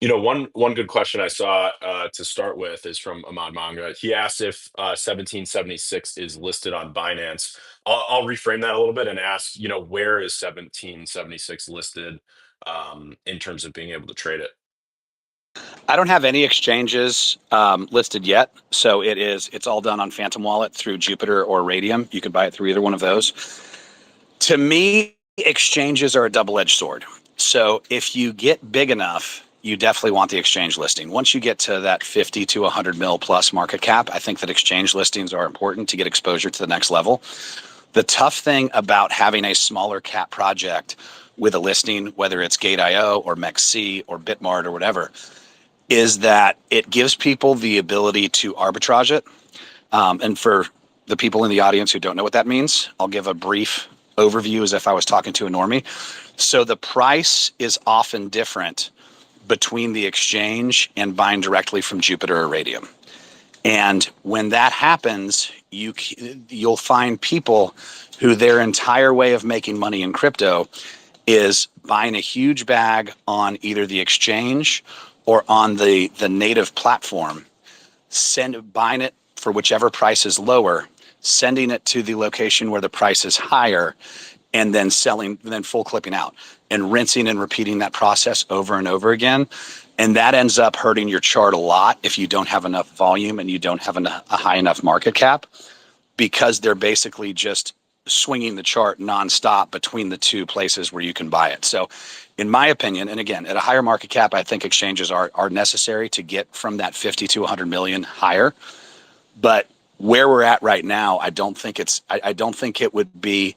One good question I saw to start with is from Ahmad Manga. He asked if 1776 is listed on Binance. I'll reframe that a little bit and ask, where is 1776 listed in terms of being able to trade it? I don't have any exchanges listed yet, so it's all done on Phantom Wallet through Jupiter or Radium. You can buy it through either one of those. To me, exchanges are a double-edged sword. So if you get big enough, you definitely want the exchange listing. Once you get to that 50 to 100 mil plus market cap, I think that exchange listings are important to get exposure to the next level. The tough thing about having a smaller cap project with a listing, whether it's Gate.io or MEXC or Bitmart or whatever, is that it gives people the ability to arbitrage it. And for the people in the audience who don't know what that means, I'll give a brief overview as if I was talking to a normie. So the price is often different between the exchange and buying directly from Jupiter or Radium. And when that happens, you'll find people who their entire way of making money in crypto is buying a huge bag on either the exchange or on the native platform, buying it for whichever price is lower, sending it to the location where the price is higher, and then selling, then full clipping out and rinsing and repeating that process over and over again. And that ends up hurting your chart a lot if you don't have enough volume and you don't have a high enough market cap, because they're basically just swinging the chart nonstop between the two places where you can buy it. So in my opinion, and again, at a higher market cap, I think exchanges are necessary to get from that 50 to 100 million higher. But where we're at right now, I don't think it would be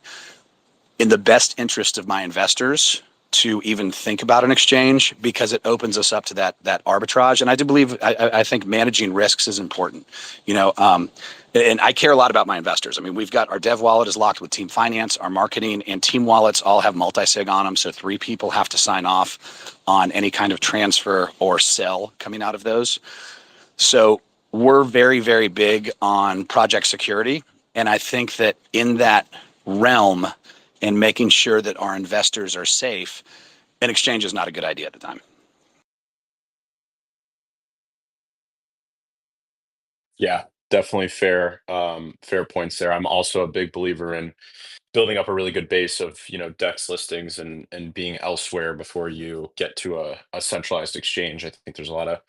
in the best interest of my investors to even think about an exchange, because it opens us up to that arbitrage. And I think managing risks is important, and I care a lot about my investors. I mean, we've got our dev wallet is locked with Team Finance, our marketing and team wallets all have multi-sig on them. So 3 people have to sign off on any kind of transfer or sell coming out of those. So we're very, very big on project security. And I think that in that realm and making sure that our investors are safe, an exchange is not a good idea at the time. Yeah, definitely fair points there. I'm also a big believer in building up a really good base of dex listings and being elsewhere before you get to a centralized exchange. I think there's a lot of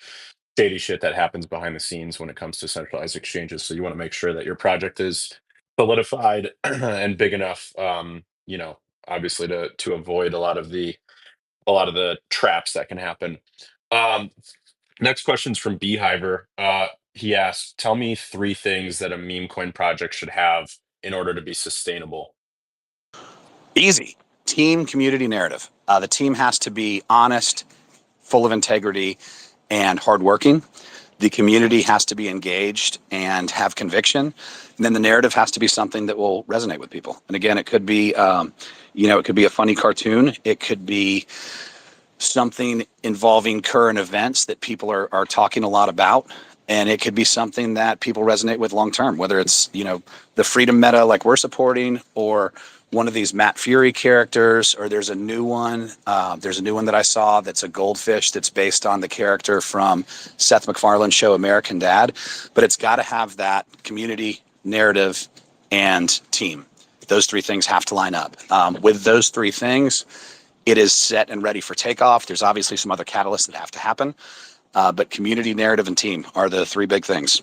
shady shit that happens behind the scenes when it comes to centralized exchanges. So you want to make sure that your project is solidified and big enough, obviously to avoid a lot of the traps that can happen. Um, Next question's from Beehiver. He asked, "Tell me 3 things that a meme coin project should have in order to be sustainable." Easy. Team, community, narrative. The team has to be honest, full of integrity, and hardworking. The community has to be engaged and have conviction. And then the narrative has to be something that will resonate with people. And again, it could be, it could be a funny cartoon. It could be something involving current events that people are talking a lot about. And it could be something that people resonate with long term, whether it's, the freedom meta like we're supporting, or one of these Matt Fury characters, or there's a new one. There's a new one that I saw that's a goldfish that's based on the character from Seth MacFarlane's show American Dad. But it's got to have that community, narrative, and team. Those 3 things have to line up. With those 3 things, it is set and ready for takeoff. There's obviously some other catalysts that have to happen, but community, narrative, and team are the 3 big things.